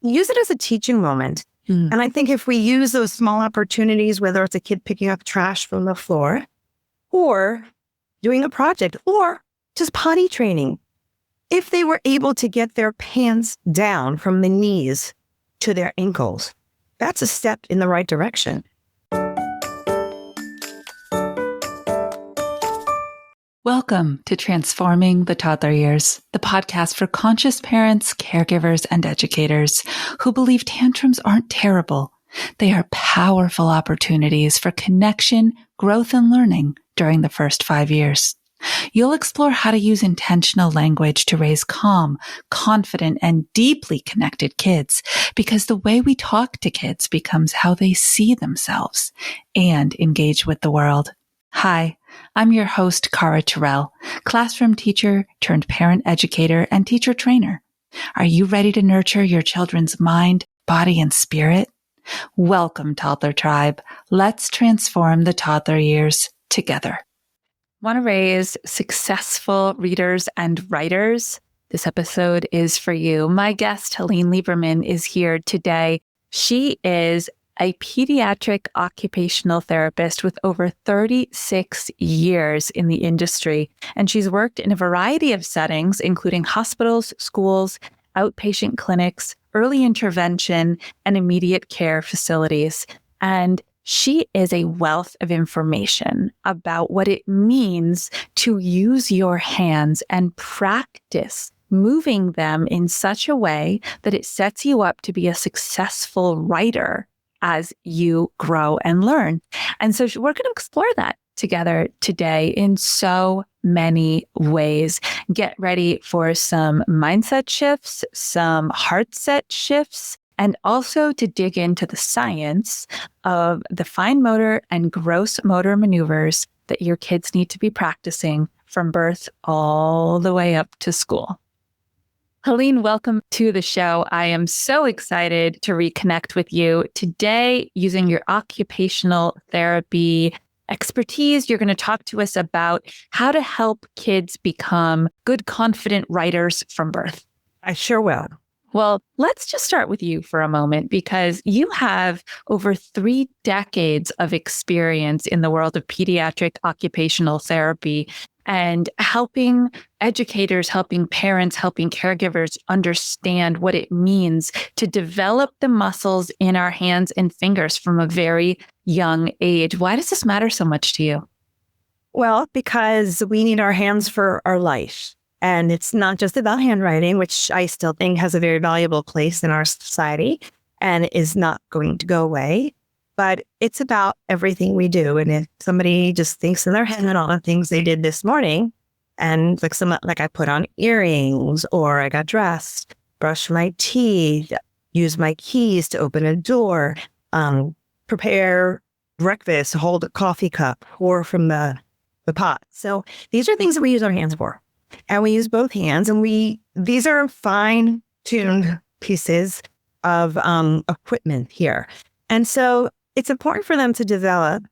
use it as a teaching moment. And I think if we use those small opportunities, whether it's a kid picking up trash from the floor or doing a project or just potty training, if they were able to get their pants down from the knees to their ankles, that's a step in the right direction. Welcome to Transforming the Toddler Years, the podcast for conscious parents, caregivers, and educators who believe tantrums aren't terrible. They are powerful opportunities for connection, growth, and learning during the first 5 years. You'll explore how to use intentional language to raise calm, confident, and deeply connected kids, because the way we talk to kids becomes how they see themselves and engage with the world. Hi, I'm your host, Cara Terrell, classroom teacher turned parent educator and teacher trainer. Are you ready to nurture your children's mind, body, and spirit? Welcome, Toddler Tribe. Let's transform the toddler years together. Want to raise successful readers and writers? This episode is for you. My guest, Helene Lieberman, is here today. She is a pediatric occupational therapist with over 36 years in the industry. And she's worked in a variety of settings, including hospitals, schools, outpatient clinics, early intervention, and immediate care facilities. And she is a wealth of information about what it means to use your hands and practice moving them in such a way that it sets you up to be a successful writer as you grow and learn. And so we're going to explore that together today in so many ways. Get ready for some mindset shifts, some heart set shifts, and also to dig into the science of the fine motor and gross motor maneuvers that your kids need to be practicing from birth all the way up to school. Helene, welcome to the show. I am so excited to reconnect with you today using your occupational therapy expertise. You're going to talk to us about how to help kids become good, confident writers from birth. I sure will. Well, let's just start with you for a moment, because you have over 3 decades of experience in the world of pediatric occupational therapy and helping educators, helping parents, helping caregivers understand what it means to develop the muscles in our hands and fingers from a very young age. Why does this matter so much to you? Well, because we need our hands for our life. And it's not just about handwriting, which I still think has a very valuable place in our society and is not going to go away. But it's about everything we do. And if somebody just thinks in their head on all the things they did this morning, and like I put on earrings, or I got dressed, brushed my teeth, use my keys to open a door, prepare breakfast, hold a coffee cup, pour from the pot. So these are things that we use our hands for. And we use both hands, and these are fine-tuned pieces of equipment here. And so it's important for them to develop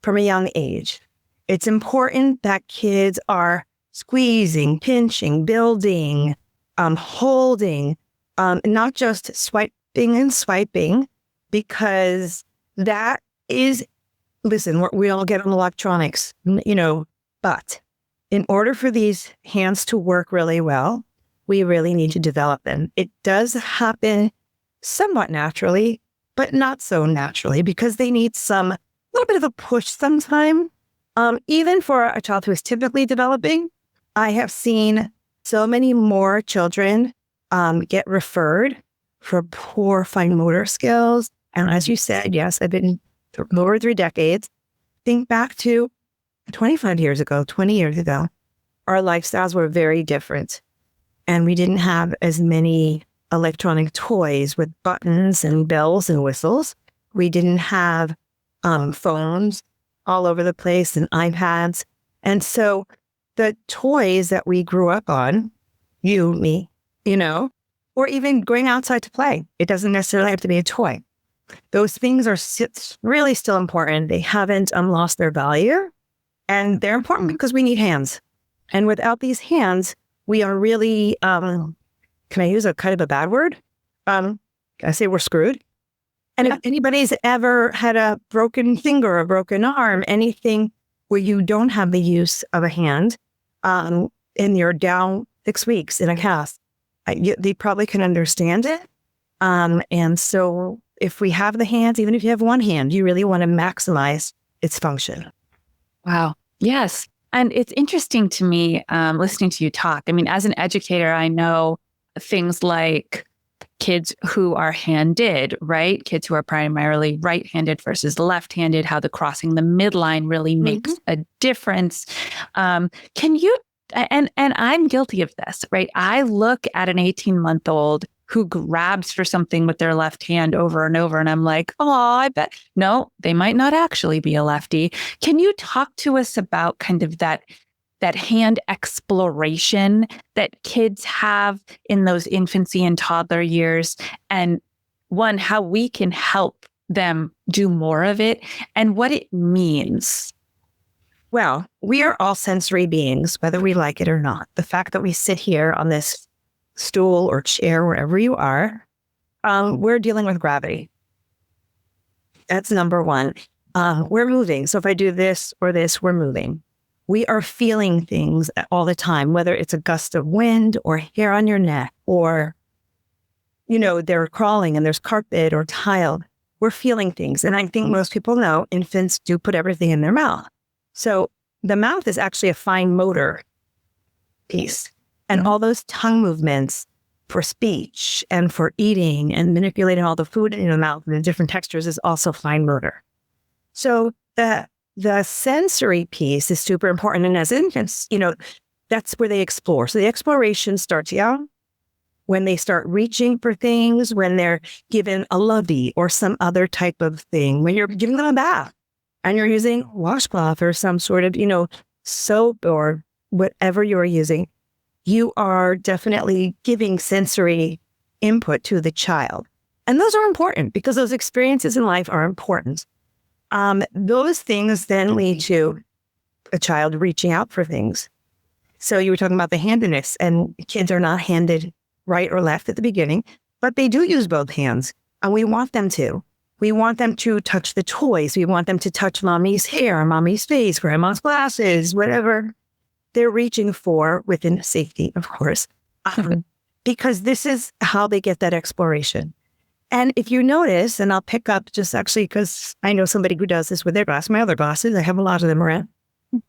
from a young age. It's important that kids are squeezing, pinching, building, holding, not just swiping and swiping, because that is, listen, we all get on electronics, but in order for these hands to work really well, we really need to develop them. It does happen somewhat naturally, but not so naturally, because they need a little bit of a push sometime. Even for a child who is typically developing, I have seen so many more children get referred for poor fine motor skills. And as you said, yes, I've been over 3 decades. Think back to 25 years ago, 20 years ago, our lifestyles were very different. And we didn't have as many electronic toys with buttons and bells and whistles. We didn't have phones all over the place and iPads. And so the toys that we grew up on, you, me, or even going outside to play, it doesn't necessarily have to be a toy. Those things are really still important. They haven't lost their value. And they're important because we need hands. And without these hands, we are really, can I use a kind of a bad word? I say we're screwed. And if anybody's ever had a broken finger, a broken arm, anything where you don't have the use of a hand, and you're down 6 weeks in a cast, they probably can understand it. And so if we have the hands, even if you have one hand, you really want to maximize its function. Wow. Yes. And it's interesting to me, listening to you talk. I mean, as an educator, I know things like kids who are handed, right? Kids who are primarily right-handed versus left-handed, how the crossing the midline really makes a difference. Can you, and I'm guilty of this, right? I look at an 18-month-old who grabs for something with their left hand over and over, and I'm like, oh, I bet, no, they might not actually be a lefty. Can you talk to us about kind of that hand exploration that kids have in those infancy and toddler years, and one, how we can help them do more of it and what it means? Well, we are all sensory beings, whether we like it or not. The fact that we sit here on this stool or chair, wherever you are, we're dealing with gravity. That's number one. We're moving. So if I do this or this, we're moving. We are feeling things all the time, whether it's a gust of wind or hair on your neck, or, they're crawling and there's carpet or tile. We're feeling things. And I think most people know infants do put everything in their mouth. So the mouth is actually a fine motor piece. And all those tongue movements for speech and for eating and manipulating all the food in the mouth and the different textures is also fine motor. So the sensory piece is super important. And as infants, that's where they explore. So the exploration starts young, when they start reaching for things, when they're given a lovey or some other type of thing, when you're giving them a bath and you're using washcloth or some sort of, soap or whatever you're using, you are definitely giving sensory input to the child. And those are important because those experiences in life are important. Those things then lead to a child reaching out for things. So you were talking about the handedness, and kids are not handed right or left at the beginning, but they do use both hands, and we want them to. We want them to touch the toys. We want them to touch mommy's hair, mommy's face, grandma's glasses, whatever they're reaching for, within safety, of course, because this is how they get that exploration. And if you notice, and I'll pick up just actually because I know somebody who does this with their glasses, my other glasses, I have a lot of them around.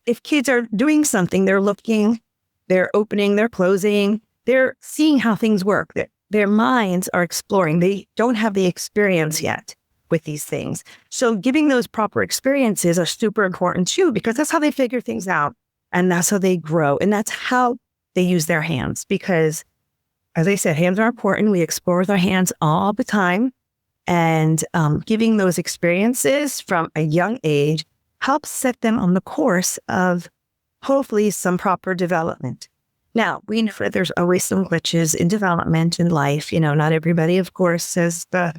If kids are doing something, they're looking, they're opening, they're closing, they're seeing how things work. Their minds are exploring. They don't have the experience yet with these things. So giving those proper experiences are super important too, because that's how they figure things out. And that's how they grow. And that's how they use their hands. Because, as I said, hands are important. We explore with our hands all the time. And giving those experiences from a young age helps set them on the course of hopefully some proper development. Now, we know that there's always some glitches in development in life. Not everybody, of course, says the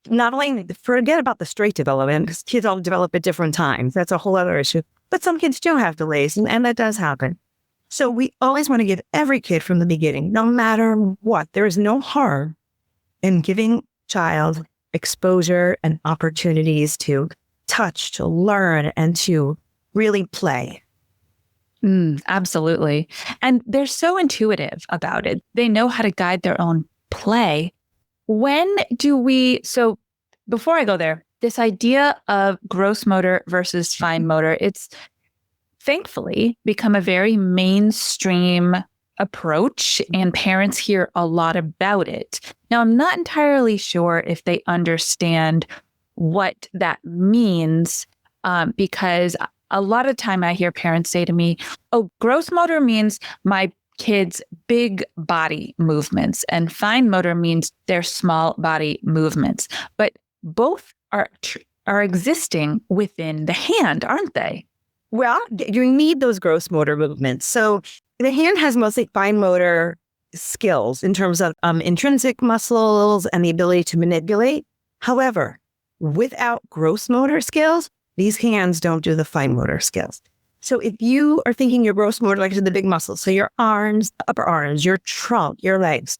not only forget about the straight development, because kids all develop at different times. That's a whole other issue. But some kids do have delays, and that does happen. So we always want to give every kid from the beginning, no matter what. There is no harm in giving child exposure and opportunities to touch, to learn, and to really play. Absolutely. And they're so intuitive about it. They know how to guide their own play. So before I go there, this idea of gross motor versus fine motor, it's thankfully become a very mainstream approach, and parents hear a lot about it. Now, I'm not entirely sure if they understand what that means, because a lot of time I hear parents say to me, oh, gross motor means my kids' big body movements, and fine motor means their small body movements. But both are existing within the hand, aren't they? Well, you need those gross motor movements. So the hand has mostly fine motor skills in terms of intrinsic muscles and the ability to manipulate. However, without gross motor skills, these hands don't do the fine motor skills. So if you are thinking your gross motor, like the big muscles, so your arms, upper arms, your trunk, your legs,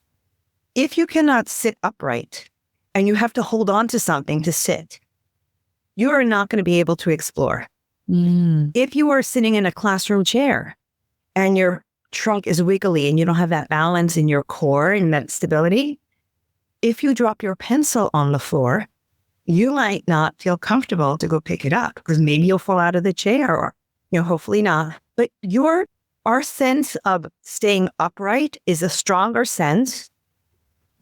If you cannot sit upright and you have to hold on to something to sit, you are not going to be able to explore. If you are sitting in a classroom chair and your trunk is wiggly and you don't have that balance in your core and that stability, if you drop your pencil on the floor, you might not feel comfortable to go pick it up because maybe you'll fall out of the chair or, hopefully not. But our sense of staying upright is a stronger sense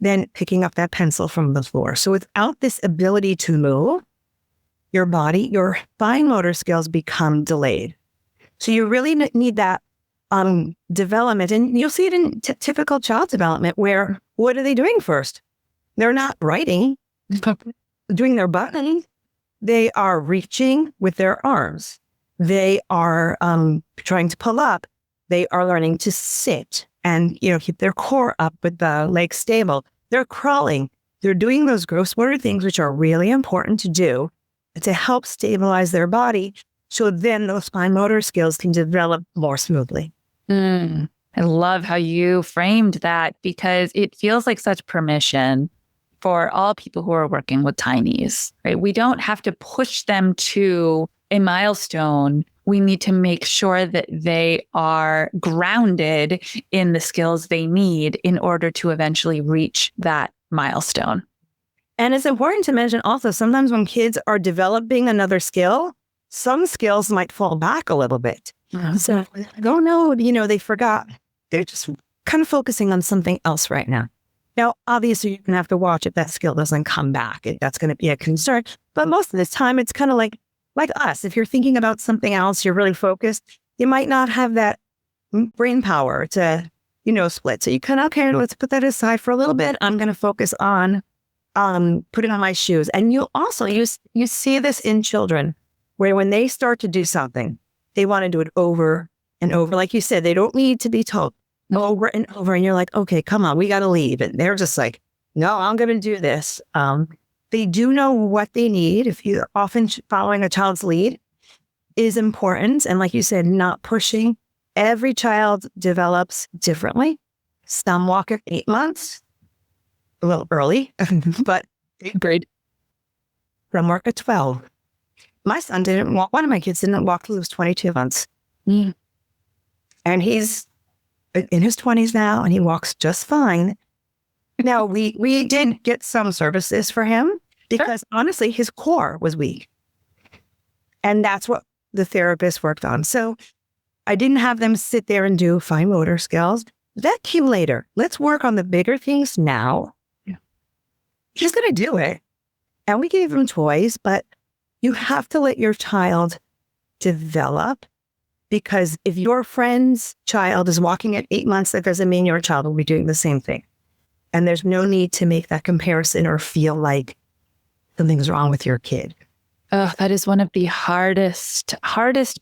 than picking up that pencil from the floor. So without this ability to move your body, your fine motor skills become delayed. So you really need that development. And you'll see it in typical child development where what are they doing first? They're not writing, doing their buttoning. They are reaching with their arms. They are trying to pull up. They are learning to sit and, keep their core up with the legs stable. They're crawling. They're doing those gross motor things, which are really important to do to help stabilize their body. So then those fine motor skills can develop more smoothly. I love how you framed that because it feels like such permission for all people who are working with tinies, right? We don't have to push them to a milestone. We need to make sure that they are grounded in the skills they need in order to eventually reach that milestone. And it's important to mention also, sometimes when kids are developing another skill, some skills might fall back a little bit. So, they forgot. They're just kind of focusing on something else right now. Now, obviously, you're going to have to watch if that skill doesn't come back. That's going to be a concern. But most of the time, it's kind of like us. If you're thinking about something else, you're really focused, you might not have that brain power to, split. So you kind of, okay, let's put that aside for a little bit. I'm going to focus on putting on my shoes. And you also, you see this in children where when they start to do something, they want to do it over and over. Like you said, they don't need to be told over and over. And you're like, okay, come on, we got to leave. And they're just like, no, I'm going to do this. They do know what they need. If you're often following a child's lead is important. And like you said, not pushing. Every child develops differently. Some walk at 8 months, a little early, but 8th grade. Some walk at 12. My son didn't walk. One of my kids didn't walk till he was 22 months. And he's in his 20s now, and he walks just fine. Now, we did get some services for him because honestly, his core was weak. And that's what the therapist worked on. So I didn't have them sit there and do fine motor skills. That came later. Let's work on the bigger things now. Yeah. He's going to do it. And we gave him toys, but you have to let your child develop, because if your friend's child is walking at 8 months, that doesn't mean your child will be doing the same thing. And there's no need to make that comparison or feel like something's wrong with your kid. Oh, that is one of the hardest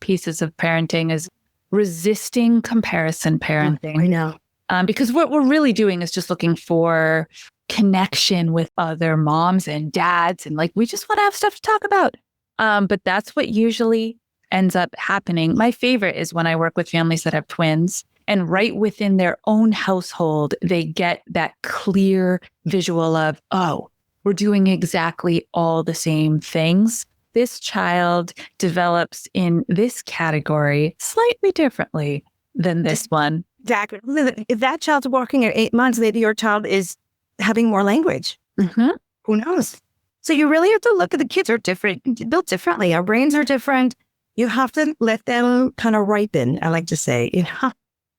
pieces of parenting is resisting comparison parenting. I know. Because what we're really doing is just looking for connection with other moms and dads. And we just want to have stuff to talk about. But that's what usually ends up happening. My favorite is when I work with families that have twins, and right within their own household, they get that clear visual of, oh, we're doing exactly all the same things. This child develops in this category slightly differently than this one. Exactly. If that child's walking at 8 months, maybe your child is having more language. Mm-hmm. Who knows? So you really have to look at the kids are different, built differently. Our brains are different. You have to let them kind of ripen. I like to say,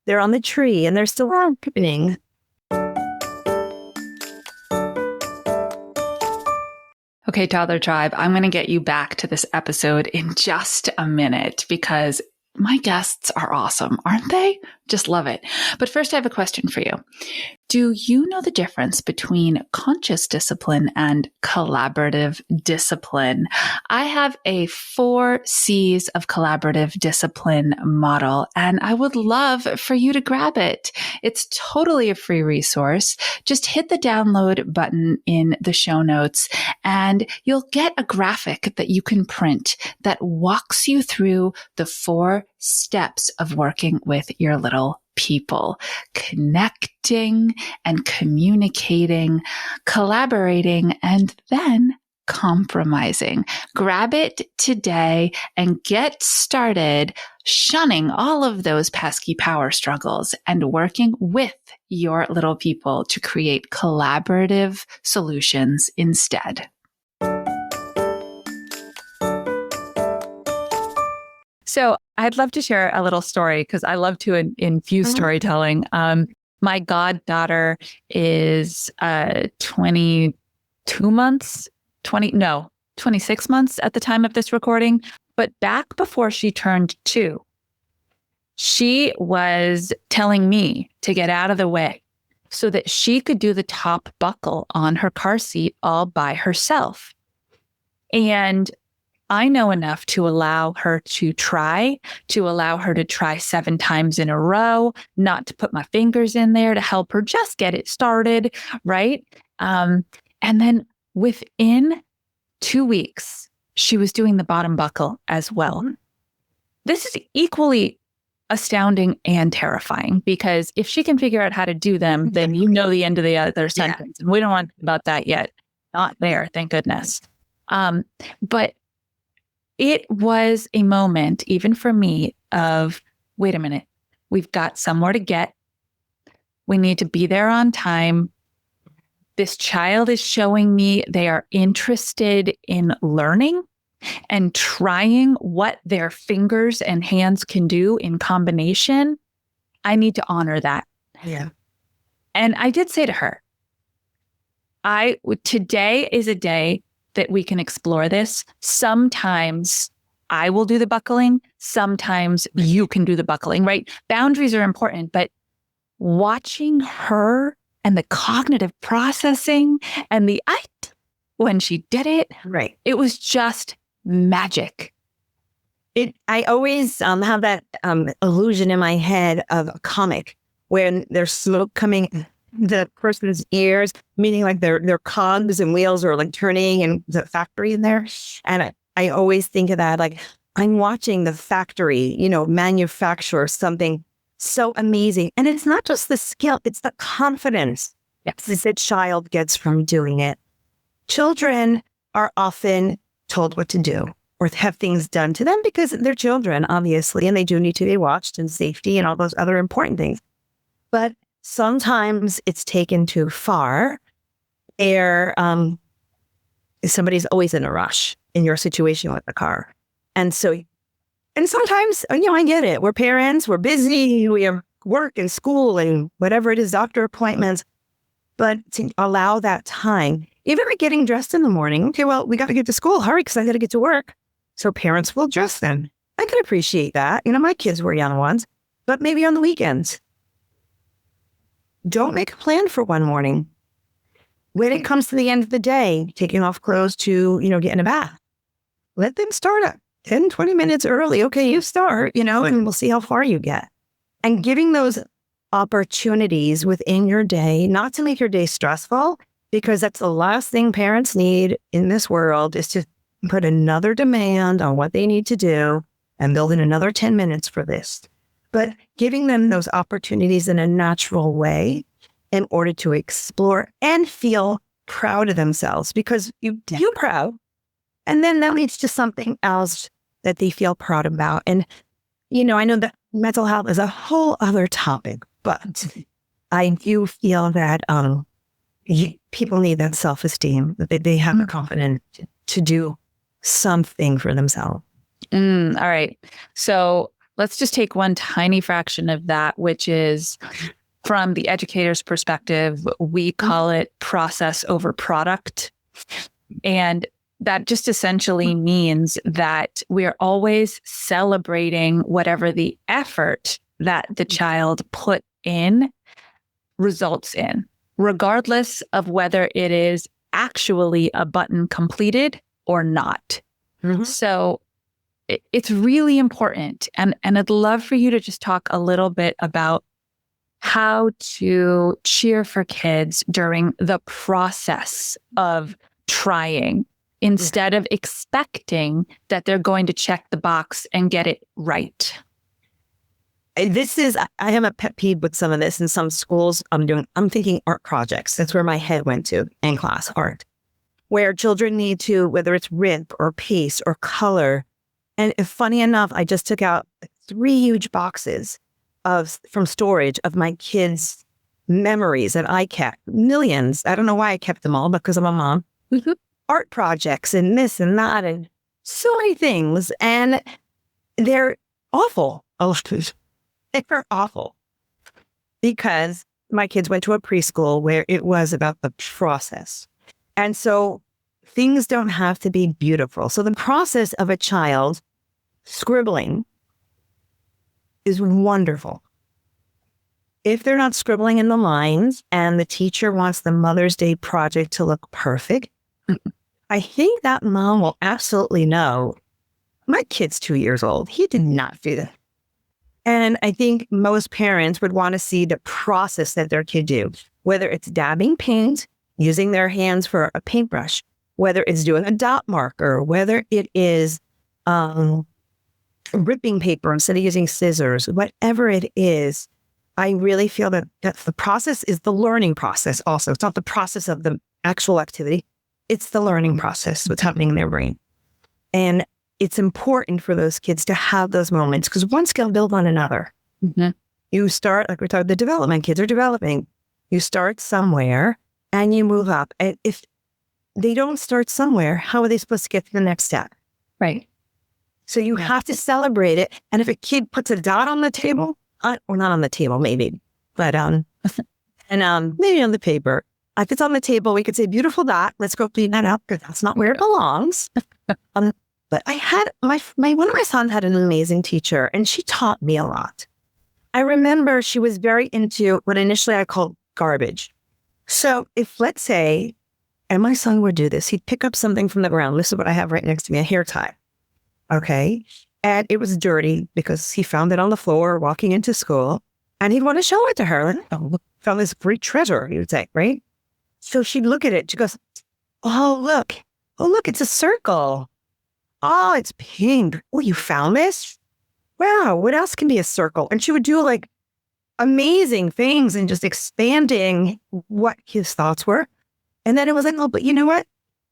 they're on the tree and they're still ripening. Okay, Toddler Tribe, I'm going to get you back to this episode in just a minute because my guests are awesome, aren't they? Just love it. But first, I have a question for you. Do you know the difference between conscious discipline and collaborative discipline? I have a 4 C's of collaborative discipline model, and I would love for you to grab it. It's totally a free resource. Just hit the download button in the show notes, and you'll get a graphic that you can print that walks you through the 4 steps of working with your little people, connecting and communicating, collaborating, and then compromising. Grab it today and get started shunning all of those pesky power struggles and working with your little people to create collaborative solutions instead. So I'd love to share a little story because I love to infuse storytelling. My goddaughter is 22 months, 26 months at the time of this recording. But back before she turned 2, she was telling me to get out of the way so that she could do the top buckle on her car seat all by herself. And I know enough to allow her to try 7 times in a row, not to put my fingers in there to help her just get it started, right? And then within 2 weeks, she was doing the bottom buckle as well. This is equally astounding and terrifying because if she can figure out how to do them, then you know the end of the other sentence. Yeah. And we don't want about that yet. Not there, thank goodness. But it was a moment, even for me, of, wait a minute, we've got somewhere to get. We need to be there on time. This child is showing me they are interested in learning and trying what their fingers and hands can do in combination. I need to honor that. Yeah. And I did say to her, today is a day that we can explore this. Sometimes I will do the buckling. Sometimes you can do the buckling, right? Boundaries are important, but watching her and the cognitive processing and when she did it, right, it was just magic. I always have that illusion in my head of a comic when there's smoke coming the person's ears, meaning like their cogs and wheels are like turning in the factory in there. And I always think of that, like I'm watching the factory, manufacture something so amazing. And it's not just the skill, it's the confidence that the child gets from doing it. Children are often told what to do or have things done to them because they're children, obviously, and they do need to be watched and safety and all those other important things. But sometimes it's taken too far. Somebody's always in a rush in your situation with the car. And sometimes, I get it. We're parents, we're busy, we have work and school and whatever it is, doctor appointments. But to allow that time, even like getting dressed in the morning. Okay, well, we got to get to school. Hurry, because I got to get to work. So parents will dress them. I can appreciate that. My kids were young ones, but maybe on the weekends. Don't make a plan for one morning. When it comes to the end of the day, taking off clothes to, get in a bath. Let them start at 10, 20 minutes early. Okay, you start, and we'll see how far you get. And giving those opportunities within your day, not to make your day stressful, because that's the last thing parents need in this world is to put another demand on what they need to do and build in another 10 minutes for this. But giving them those opportunities in a natural way in order to explore and feel proud of themselves, because you feel proud. And then that leads to something else that they feel proud about. And, I know that mental health is a whole other topic, but I do feel that people need that self-esteem, that they have the confidence to do something for themselves. All right. So let's just take one tiny fraction of that, which is from the educator's perspective, we call it process over product. And that just essentially means that we're always celebrating whatever the effort that the child put in results in, regardless of whether it is actually a button completed or not. Mm-hmm. So it's really important. And I'd love for you to just talk a little bit about how to cheer for kids during the process of trying instead of expecting that they're going to check the box and get it right. I have a pet peeve with some of this in some schools. I'm thinking art projects. That's where my head went to in class, art, where children need to, whether it's rip or paste or color. And funny enough, I just took out 3 huge boxes from storage of my kids' memories that I kept, millions. I don't know why I kept them all, because I'm a mom. Art projects and this and that and so many things. And they're awful. They're awful because my kids went to a preschool where it was about the process. And so things don't have to be beautiful. So the process of a child scribbling is wonderful. If they're not scribbling in the lines and the teacher wants the Mother's Day project to look perfect, I think that mom will absolutely know, my kid's 2 years old. He did not do that. And I think most parents would want to see the process that their kid do, whether it's dabbing paint, using their hands for a paintbrush, whether it's doing a dot marker, whether it is ripping paper instead of using scissors, whatever it is. I really feel that the process is the learning process also. It's not the process of the actual activity. It's the learning process, what's happening in their brain. And it's important for those kids to have those moments because one skill builds on another. Mm-hmm. You start, like we're talking, the development, kids are developing. You start somewhere and you move up. And if they don't start somewhere, how are they supposed to get to the next step? Right. So you have to celebrate it. And if a kid puts a dot on the table, or not on the table, maybe, but and maybe on the paper. If it's on the table, we could say, beautiful dot. Let's go clean that up because that's not where it belongs. But I had one of my sons had an amazing teacher, and she taught me a lot. I remember she was very into what initially I called garbage. So if, let's say, and my son would do this, he'd pick up something from the ground. This is what I have right next to me, a hair tie. Okay. And it was dirty because he found it on the floor walking into school. And he'd want to show it to her. And, oh, look, found this great treasure, he would say, right? So she'd look at it. She goes, oh, look, it's a circle. Oh, it's pink. Oh, you found this? Wow, what else can be a circle? And she would do like amazing things and just expanding what his thoughts were. And then it was like, oh, but you know what?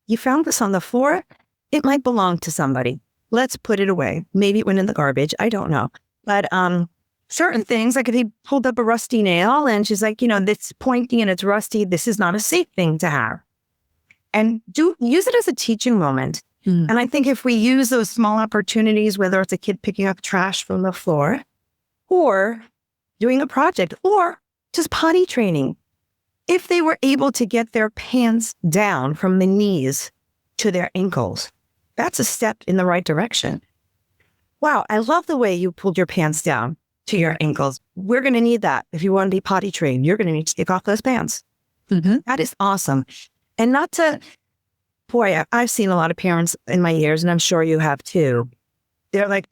You found this on the floor. It might belong to somebody. Let's put it away. Maybe it went in the garbage. I don't know. But certain things, like if he pulled up a rusty nail and she's like, this pointy and it's rusty. This is not a safe thing to have. And use it as a teaching moment. And I think if we use those small opportunities, whether it's a kid picking up trash from the floor or doing a project or just potty training, if they were able to get their pants down from the knees to their ankles, that's a step in the right direction. Wow, I love the way you pulled your pants down to your ankles. We're going to need that. If you want to be potty trained, you're going to need to take off those pants. Mm-hmm. That is awesome. And not to... Boy, I've seen a lot of parents in my years, and I'm sure you have too. They're like,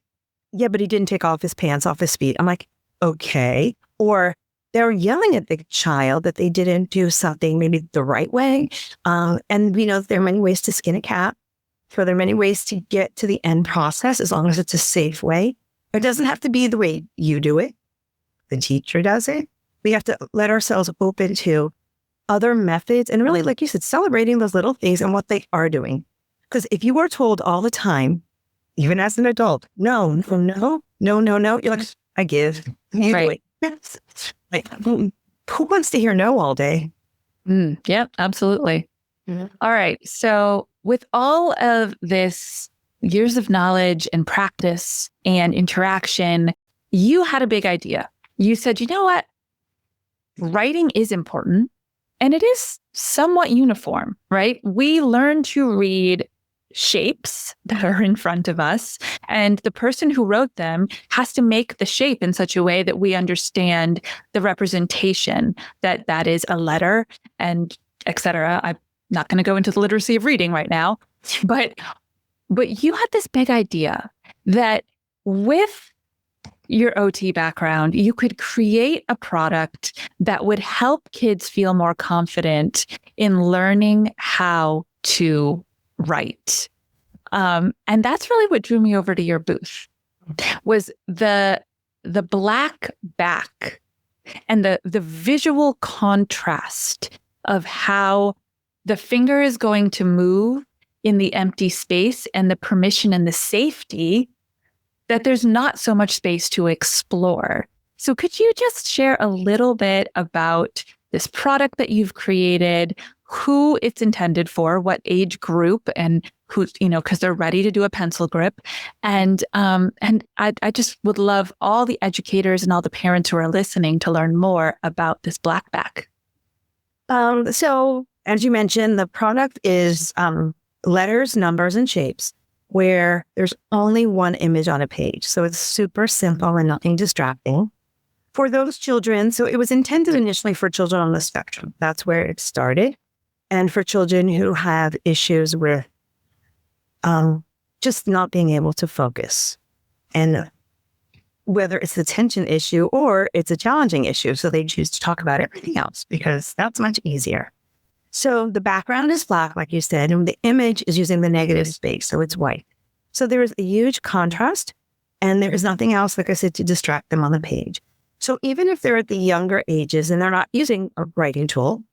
yeah, but he didn't take off his pants off his feet. I'm like, okay. Or they're yelling at the child that they didn't do something maybe the right way. And we know that there are many ways to skin a cat. So there are many ways to get to the end process as long as it's a safe way. It doesn't have to be the way you do it. The teacher does it. We have to let ourselves open to other methods and really, like you said, celebrating those little things and what they are doing. Because if you are told all the time, even as an adult, no, you're like, I give. Right. Like, who wants to hear no all day? Yep, absolutely. Mm-hmm. All right. So with all of this years of knowledge and practice and interaction, you had a big idea. You said, you know what? Writing is important. And it is somewhat uniform, right? We learn to read shapes that are in front of us, and the person who wrote them has to make the shape in such a way that we understand the representation, that is a letter and etc. I'm not going to go into the literacy of reading right now, but you had this big idea that with your OT background, you could create a product that would help kids feel more confident in learning how to write. And that's really what drew me over to your booth, was the the black back and the visual contrast of how the finger is going to move in the empty space and the permission and the safety, that there's not so much space to explore. So could you just share a little bit about this product that you've created, who it's intended for, what age group, and who, because they're ready to do a pencil grip. And I just would love all the educators and all the parents who are listening to learn more about this BlackBack. So as you mentioned, the product is letters, numbers, and shapes, where there's only one image on a page. So it's super simple and nothing distracting. For those children, so it was intended initially for children on the spectrum. That's where it started. And for children who have issues with just not being able to focus. And whether it's an attention issue or it's a challenging issue, so they choose to talk about everything else because that's much easier. So the background is black, like you said, and the image is using the negative space, so it's white. So there is a huge contrast, and there is nothing else, like I said, to distract them on the page. So even if they're at the younger ages and they're not using a writing tool,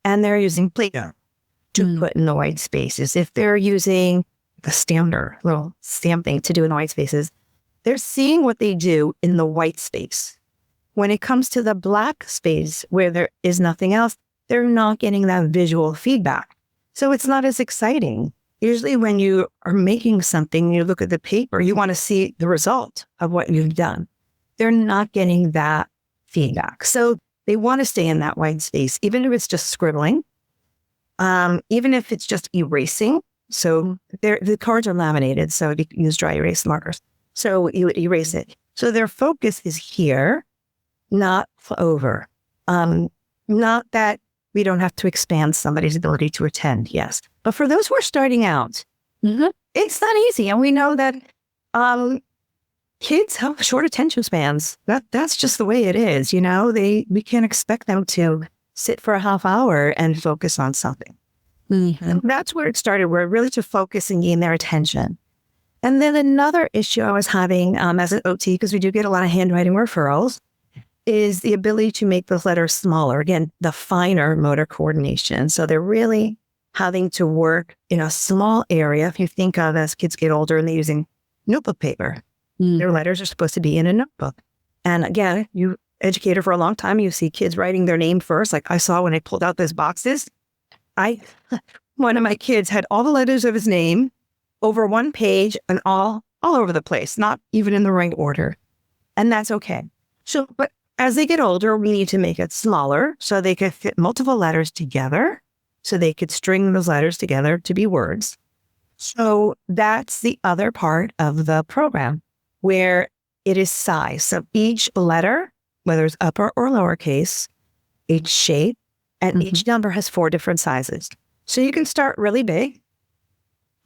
and they're using Play-Doh to put in the white spaces, if they're using the stamper, little stamping to do in the white spaces, they're seeing what they do in the white space. When it comes to the black space where there is nothing else, they're not getting that visual feedback. So it's not as exciting. Usually when you are making something, you look at the paper, you want to see the result of what you've done. They're not getting that feedback. So they want to stay in that white space, even if it's just scribbling, even if it's just erasing. So the cards are laminated, so you can use dry erase markers. So you would erase it. So their focus is here, not over. Not that we don't have to expand somebody's ability to attend, yes. But for those who are starting out, it's not easy. And we know that kids have short attention spans. That's just the way it is, we can't expect them to sit for a half hour and focus on something. And that's where it started, where really to focus and gain their attention. And then another issue I was having as an OT, because we do get a lot of handwriting referrals, is the ability to make those letters smaller. Again, the finer motor coordination. So they're really having to work in a small area. If you think of as kids get older and they're using notebook paper, their letters are supposed to be in a notebook. And again, you educator for a long time, you see kids writing their name first. Like I saw when I pulled out those boxes, one of my kids had all the letters of his name over one page and all over the place, not even in the right order. And that's okay. So, but as they get older, we need to make it smaller so they could fit multiple letters together, so they could string those letters together to be words. So that's the other part of the program, where it is size. So each letter, whether it's upper or lowercase, each shape, and each number has 4 different sizes. So you can start really big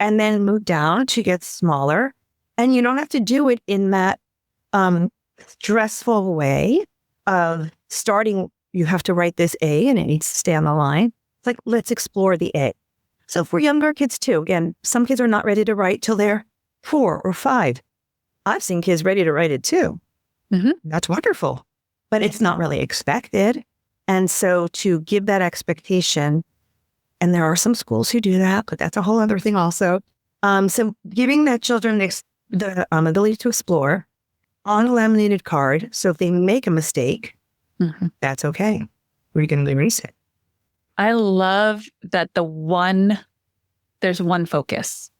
and then move down to get smaller. And you don't have to do it in that stressful way of starting, you have to write this A and it needs to stay on the line. It's like, let's explore the A. So for younger kids too, again, some kids are not ready to write till they're 4 or 5. I've seen kids ready to write it too. That's wonderful, but it's not really expected. And so to give that expectation, and there are some schools who do that, but that's a whole other thing also. So giving that children the ability to explore on a laminated card. So if they make a mistake, that's okay. We're going to erase it. I love that there's one focus.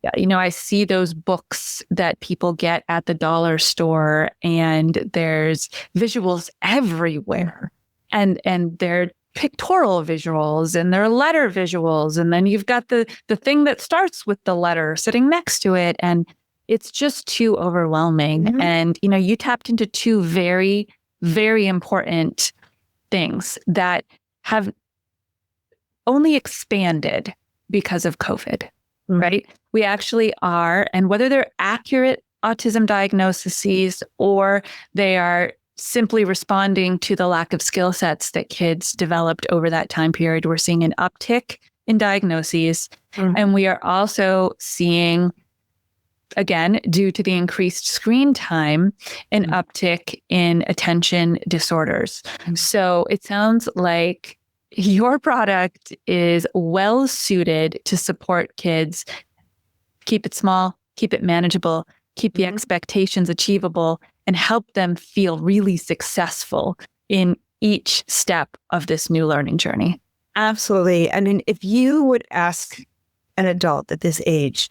Yeah, I see those books that people get at the dollar store, and there's visuals everywhere. And they're pictorial visuals and they're letter visuals. And then you've got the thing that starts with the letter sitting next to it. And it's just too overwhelming. And, you tapped into 2 very, very important things that have only expanded because of COVID, right? We actually are, and whether they're accurate autism diagnoses or they are simply responding to the lack of skill sets that kids developed over that time period, we're seeing an uptick in diagnoses. And we are also seeing again, due to the increased screen time, an uptick in attention disorders. So it sounds like your product is well suited to support kids. Keep it small, keep it manageable, keep the expectations achievable, and help them feel really successful in each step of this new learning journey. Absolutely. I mean, if you would ask an adult at this age,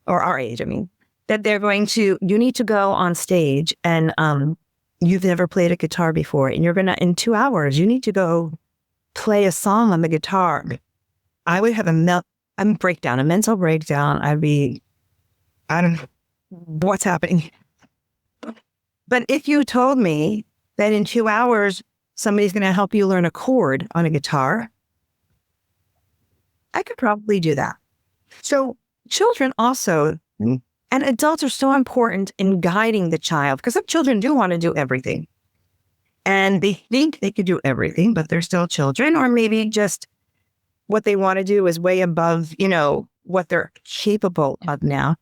or our age, I mean, that you need to go on stage and you've never played a guitar before, and in 2 hours, you need to go play a song on the guitar. I would have a mental breakdown. I don't know what's happening. But if you told me that in 2 hours, somebody's going to help you learn a chord on a guitar, I could probably do that. So children also, and adults are so important in guiding the child, because some children do want to do everything. And they think they could do everything, but they're still children, or maybe just what they want to do is way above, what they're capable of now.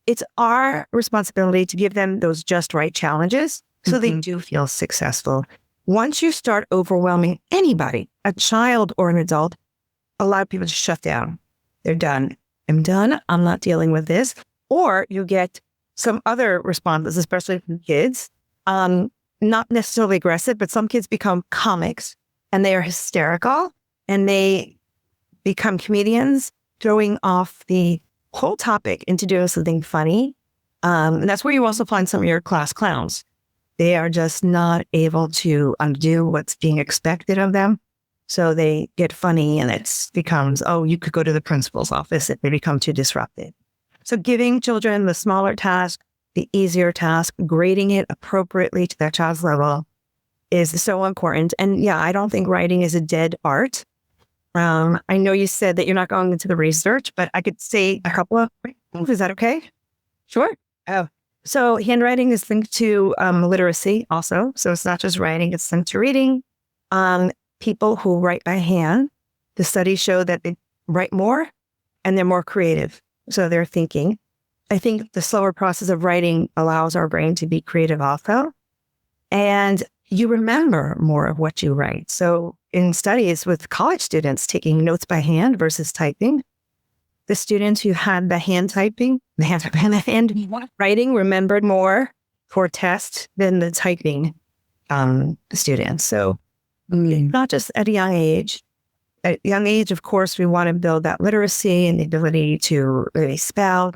It's our responsibility to give them those just right challenges so they do feel successful. Once you start overwhelming anybody, a child or an adult, a lot of people just shut down. They're done. I'm done. I'm not dealing with this. Or you get some other responses, especially from kids, not necessarily aggressive, but some kids become comics and they are hysterical and they become comedians, throwing off the whole topic into doing something funny. And that's where you also find some of your class clowns. They are just not able to undo what's being expected of them. So they get funny and it becomes, you could go to the principal's office if they become too disruptive. So giving children the smaller task, the easier task, grading it appropriately to their child's level is so important. And yeah, I don't think writing is a dead art. I know you said that you're not going into the research, but I could say a couple of things. Is that okay? Sure. Oh, so handwriting is linked to literacy also. So it's not just writing, it's linked to reading. People who write by hand, the studies show that they write more and they're more creative. So they're thinking. I think the slower process of writing allows our brain to be creative also. And you remember more of what you write. So in studies with college students taking notes by hand versus typing, the students who had the hand writing remembered more for tests than the typing students. So not just at a young age. At a young age, of course, we want to build that literacy and the ability to really spell.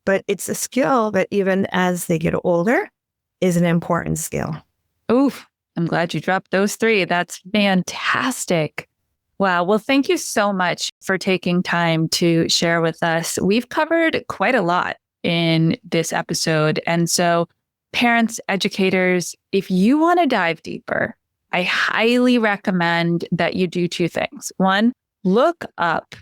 But it's a skill that even as they get older is an important skill. Oof, I'm glad you dropped those 3. That's fantastic. Wow. Well, thank you so much for taking time to share with us. We've covered quite a lot in this episode. And so parents, educators, if you want to dive deeper, I highly recommend that you do 2 things. 1, look up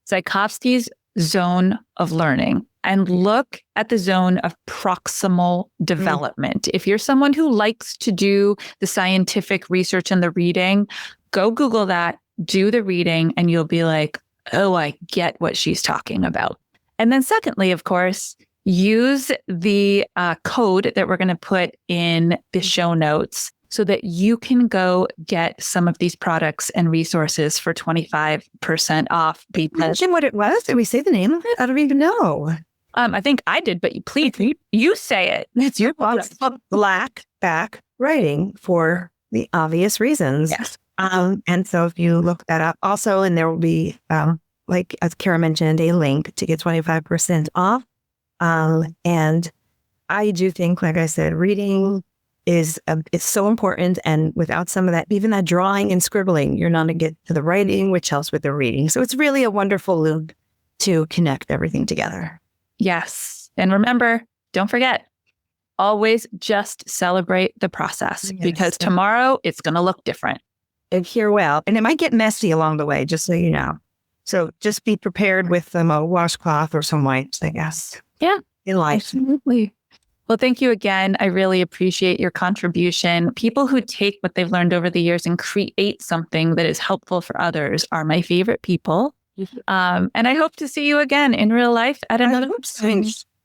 Tchaikovsky's zone of learning and look at the zone of proximal development. If you're someone who likes to do the scientific research and the reading, go Google that, do the reading, and you'll be like, oh, I get what she's talking about. And then secondly, of course, use the code that we're going to put in the show notes so that you can go get some of these products and resources for 25% off. Imagine what it was. Did we say the name of it? I don't even know. I think I did, but you say it. It's your product. BlackBack Writing for the obvious reasons. Yes. And so if you look that up also, and there will be, like as Kara mentioned, a link to get 25% off. And I do think, like I said, reading is so important. And without some of that, even that drawing and scribbling, you're not going to get to the writing, which helps with the reading. So it's really a wonderful loop to connect everything together. Yes. And remember, don't forget, always just celebrate the process because tomorrow it's going to look different. And hear well. And it might get messy along the way, just so you know. So just be prepared with a washcloth or some wipes, I guess. Yeah. In life. Absolutely. Well, thank you again. I really appreciate your contribution. People who take what they've learned over the years and create something that is helpful for others are my favorite people. And I hope to see you again in real life at another.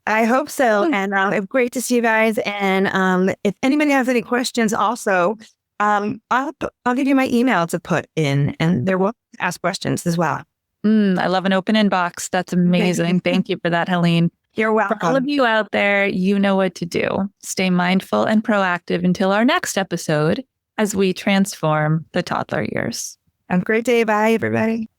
I hope so. And it's great to see you guys. And if anybody has any questions also, I'll give you my email to put in, and there will ask questions as well. I love an open inbox. That's amazing. Thank you for that, Helene. You're welcome. For all of you out there, you know what to do. Stay mindful and proactive until our next episode as we transform the toddler years. Have a great day. Bye, everybody.